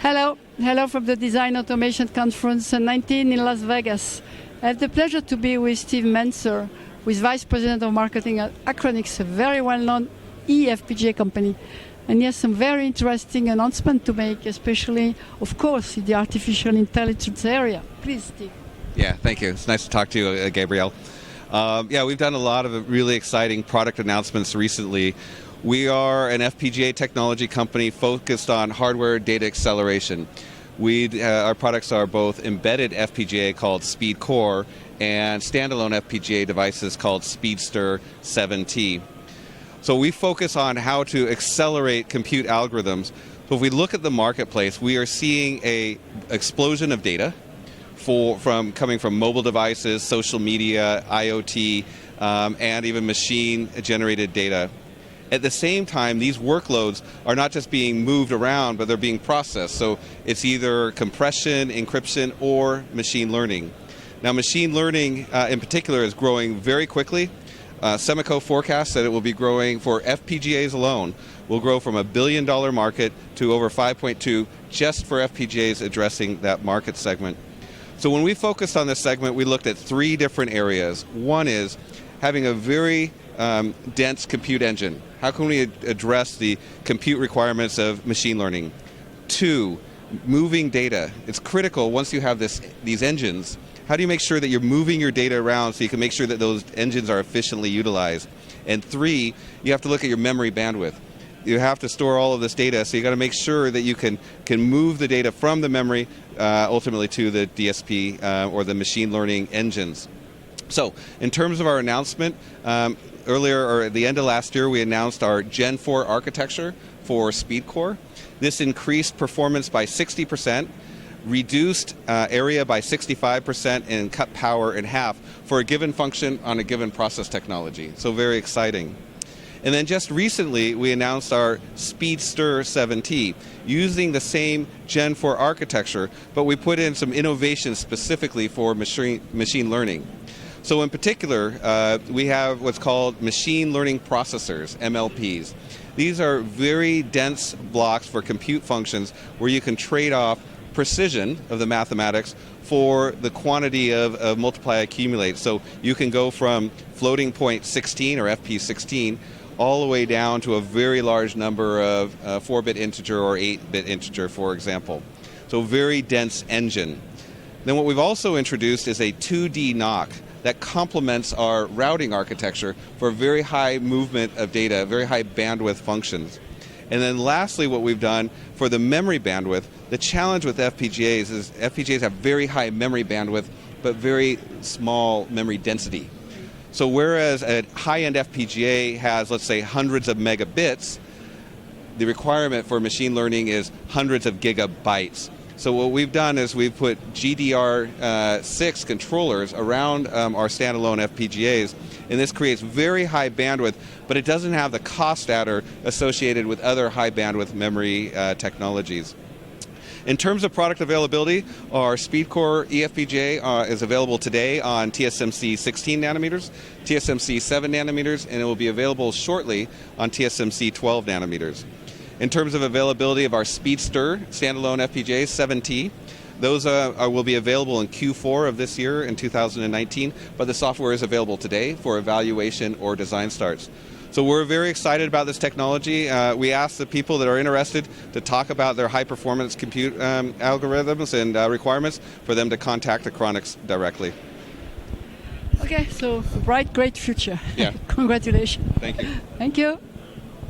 Hello from the Design Automation Conference 19 in Las Vegas. I have the pleasure to be with Steve Mensor, who is Vice President of Marketing at Achronix, a very well-known eFPGA company. And he has some very interesting announcement to make, especially, of course, in the artificial intelligence area. Please, Steve. Yeah, thank you. It's nice to talk to you, Gabrielle. We've done a lot of really exciting product announcements recently. We are an FPGA technology company focused on hardware data acceleration. Our products are both embedded FPGA called SpeedCore and standalone FPGA devices called Speedster 7T. So we focus on how to accelerate compute algorithms. So if we look at the marketplace, we are seeing an explosion of data coming from mobile devices, social media, IoT, and even machine-generated data. At the same time, these workloads are not just being moved around, but they're being processed. So it's either compression, encryption, or machine learning. Now, machine learning in particular is growing very quickly. Semico forecasts that it will be growing for FPGAs alone, will grow from $1 billion market to over 5.2 just for FPGAs addressing that market segment. So when we focused on this segment, we looked at three different areas. One is having a very dense compute engine. How can we address the compute requirements of machine learning? Two, moving data. It's critical once you have these engines. How do you make sure that you're moving your data around so you can make sure that those engines are efficiently utilized? And three, you have to look at your memory bandwidth. You have to store all of this data, so you got to make sure that you can move the data from the memory ultimately to the DSP or the machine learning engines. So in terms of our announcement, earlier or at the end of last year, we announced our Gen 4 architecture for SpeedCore. This increased performance by 60%, reduced area by 65%, and cut power in half for a given function on a given process technology. So very exciting. And then just recently, we announced our Speedster 7T, using the same Gen 4 architecture, but we put in some innovations specifically for machine learning. So in particular, we have what's called machine learning processors, MLPs. These are very dense blocks for compute functions where you can trade off precision of the mathematics for the quantity of multiply accumulate. So you can go from floating point 16 or FP16 all the way down to a very large number of 4-bit integer or 8-bit integer, for example. So very dense engine. Then what we've also introduced is a 2D NOC that complements our routing architecture for very high movement of data, very high bandwidth functions. And then lastly, what we've done for the memory bandwidth, the challenge with FPGAs is FPGAs have very high memory bandwidth, but very small memory density. So whereas a high-end FPGA has, let's say, hundreds of megabits, the requirement for machine learning is hundreds of gigabytes. So what we've done is we've put GDR6 controllers around our standalone FPGAs, and this creates very high bandwidth, but it doesn't have the cost adder associated with other high bandwidth memory technologies. In terms of product availability, our SpeedCore eFPGA is available today on TSMC 16 nanometers, TSMC 7 nanometers, and it will be available shortly on TSMC 12 nanometers. In terms of availability of our Speedster standalone FPGAs, 7T, those will be available in Q4 of this year in 2019, but the software is available today for evaluation or design starts. So we're very excited about this technology. We ask the people that are interested to talk about their high-performance compute algorithms and requirements for them to contact Achronix directly. Okay, so bright, great future. Yeah. Congratulations. Thank you. Thank you.